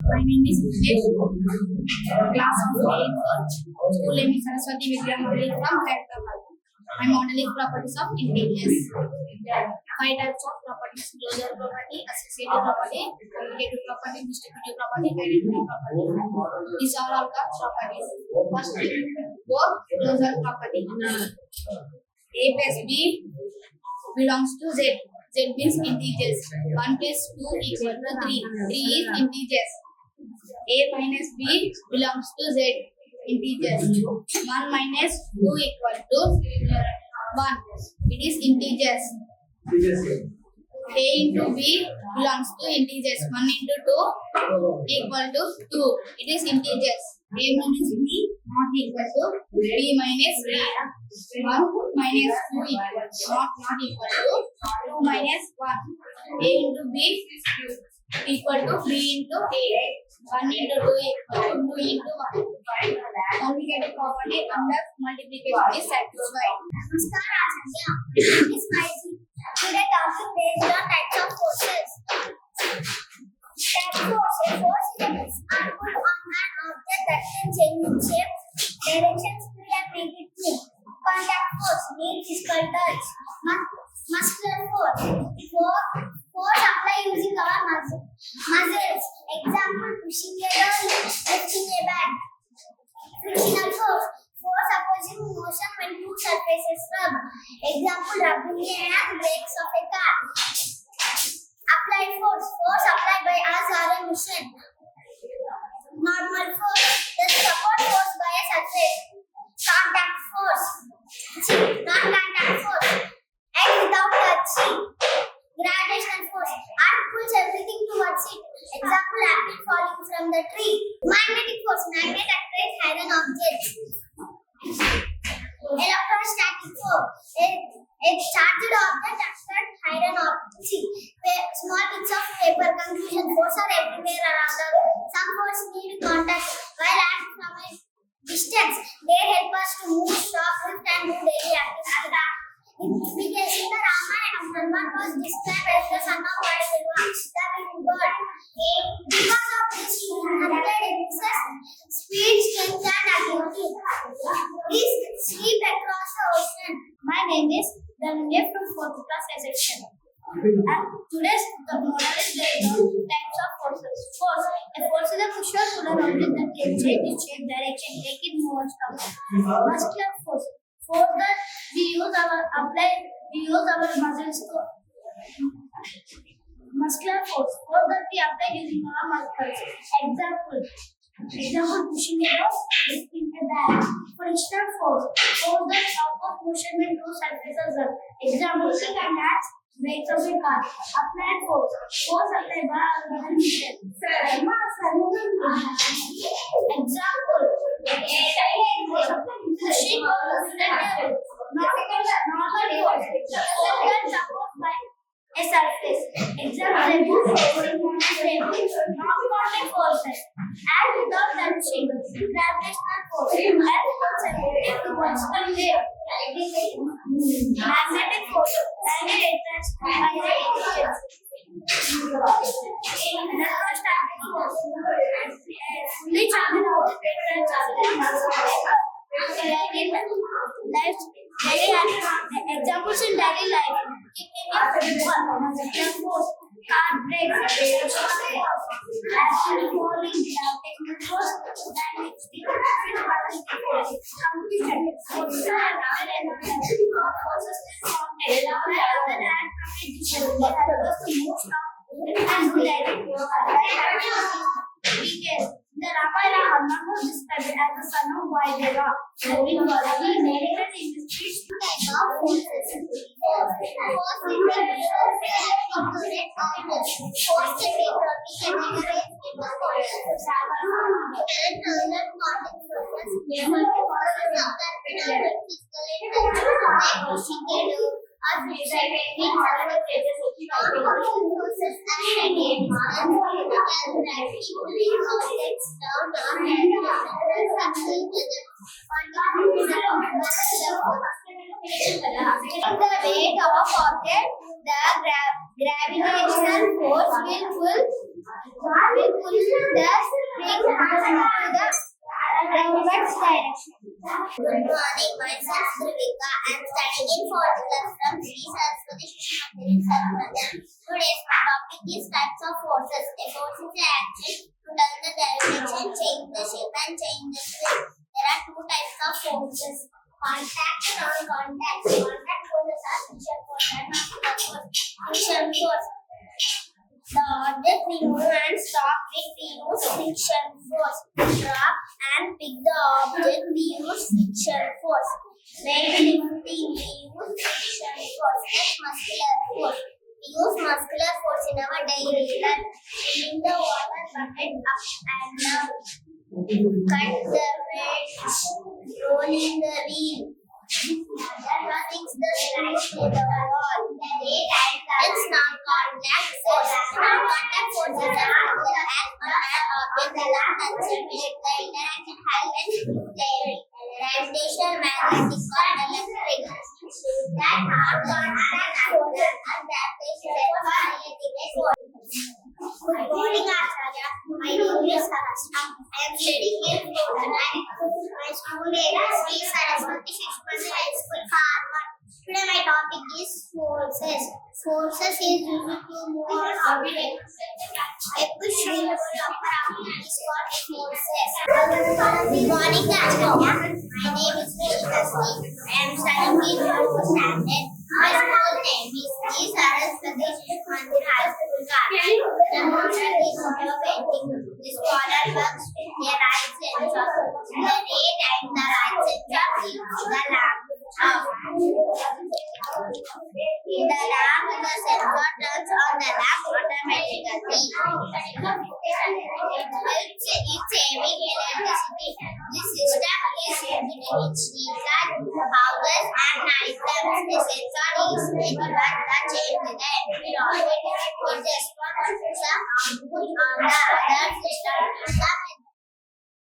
My name is Vijay, class of 8th, school name is Saraswati Vidya Model from Hyderabad. My model is properties of integers. Five types of properties: closure property, associative property, commutative property, distributive property, identity property. These are all the properties. First, both closure property. A plus B belongs to Z. Z means integers. 1 plus 2 equal to 3. 3 is integers. A minus B belongs to Z. Integers. 1 minus 2 equal to 1. It is integers. A into B belongs to integers. 1 into 2 equal to 2. It is integers. A minus B not equal to B minus B. 1 minus 2 equals not equal to 2 minus 1. A into B equal to B into A. 1 into 2 equal to 2 into 1. Complicated property under multiplication is satisfied. Namaskar, Asanya. It is Maisi. Today topic based on types of forces. Type force. A force is a put on an object that can change its shape, direction, speed and make it move. Contact force means physical touch. Muscular force. Force applied using our muscles. Example: pushing a doll, lifting a bag. Frictional force. Force opposing motion when two surfaces rub. Example: rubbing a hand, brakes of a car. Applied force. Force applied by us or a machine. Normal force. The support force by a surface. Contact force. Non-contact force. Act without touching. Gravitational force. Earth pulls everything towards it. Example: apple falling from the tree. Magnetic force. Magnet attracts iron objects. Electrostatic force. A charged object attracts iron objects. Small bits of paper. Conclusion: force are everywhere around us. Some force need contact while acting from a distance. They help us to move, stop, lift and do daily activities. We can see the Ramayana. Hanuman was described as the son of Vaideva, the living God. Because of this, he inherited excess speed, strength and agility. These sleep across the ocean. My name is Dhananjay from 4th class section. And today's the model is based on types of forces. Force. A force is a push or pull an object that can change its shape, direction, make it move or stop. Muscular force. Force that we use our muscles to. Muscular force. Force that we apply using our muscles. Example: pushing a rope, lifting a bag. Frictional force. Force that stop of motion when two surfaces are. Example: hands, brakes of a car. Applied force. Force applied by our machine. Example: pushing or moving normal force. Force that supported by a surface. Example: non-contact forces. Act without touching. Gravitational force. Act pulls everything towards the wave. Magnetic force. Magnet attracts iron objects. Electrostatic force. Fully charged object daily examples in daily life. Force. Car brakes, actually falling gravitational force, magnetic forces, forces rather than act from a distance, let us to move, stop, and do that. The Ramayana, Hanuman was described as the son of Vaideva. The living God. He narrated in the speech to type of forces. Force is a component of force can be broadly categorized into forces. Internal contact forces. Multiple forces of the phenomenon physical and physical are presented in other non-contact forces and radiates and gravity pulling objects down on and the weight of object, the gravitational force will pull will pull the spring to the downwards direction. Good morning, myself Trivika. I am studying in 4th class from Sri Saraswati Shiksha Mandir in Sarvadam. Today's my topic is types of forces. A force is an action to turn the direction, change the shape and change the spring. There are two types of forces. Contact and non-contact. Contact forces are friction force and muscular force. Friction force. The object we move and stop it, we use friction force. Drop and pick the object, we use friction force. Weightlifting, we use friction force. Next, muscular force. We use muscular force in our daily life. Filling the water bucket up and down. Cut the wedge, rolling the wheel. Fix the slice to the wall. It's non-contact force. Non-contact forces are physical acts on an object that are touching it. The interaction happens daily. Gravitational, magnetic, or electric. That non-contact forces are gravitational or magnetic force. Good morning, Acharya. My name is Sahasra. I am studying in 4th class. My school name is Sri Saraswati Shiksha Mandir High School, Karwar. Today my topic is forces. Forces is used to move on objects. A push will pull up around is called forces. Good morning, Acharya. My name is Sri. I am studying in 4th standard. My school name is Sri Saraswati Shiksha Mandir High School, Karwar. The motor is painting. The scholar works with the right sensor. The rate and the right sensor is the lamp. In the lamp, the sensor turns on the lamp automatically. It's saving electricity. This system is used in HVAC, houses and items. The sensor is 81